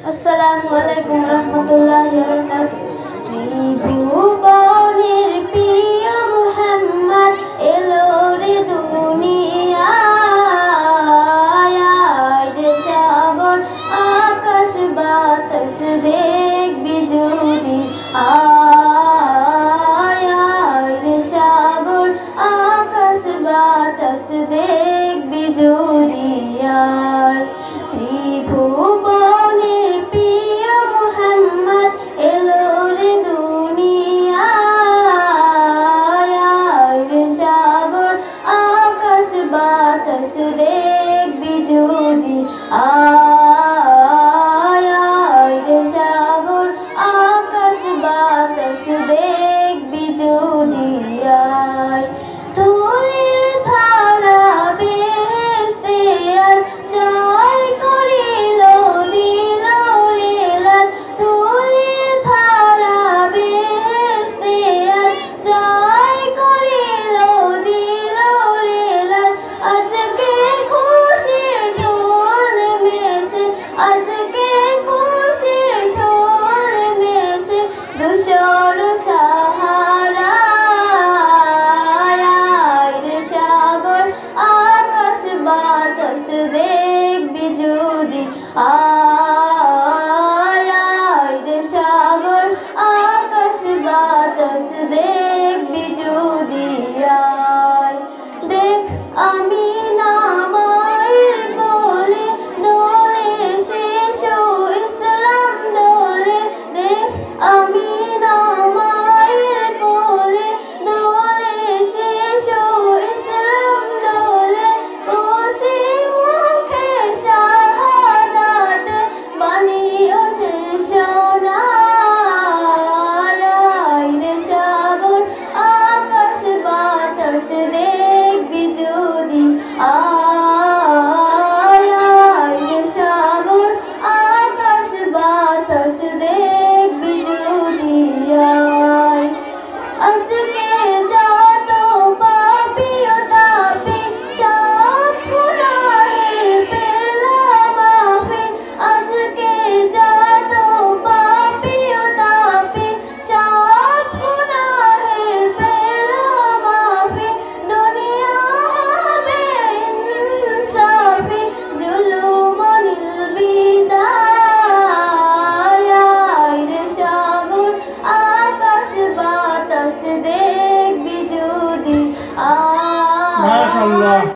আসসালামু আলাইকুম রহমতুল্লাহি ওয়া বারাকাতুহু। ত্রিভুবনের প্রিয় মুহাম্মদ এলো রে দুনিয়ায়, রে সাগর আকাশ বাতাস দেখবি যদি, রে সাগর আকাশ বাতাস দেখবি যদি। ত্রিভুবনের প্রিয় মুহাম্মদ এলো রে দুনিয়ায়, রে সাগর আকাশ বাতাস দেখবি যদি, রে সাগর আকাশ বাতাস দেখবি যদি। তুলির ধারা বেহেশতে আজ যাই করিল দিল রে লাজ, তুলির ধারা বেহেশতে আজ যাই করিল দিল রে লাজ। আজকে খুশির ঢোল নেমেছে, আজকে খুশির ঢোল নেমেছে ধূসর সাহারা, রে সাগর আকাশ বাতাস দেখবি যদি।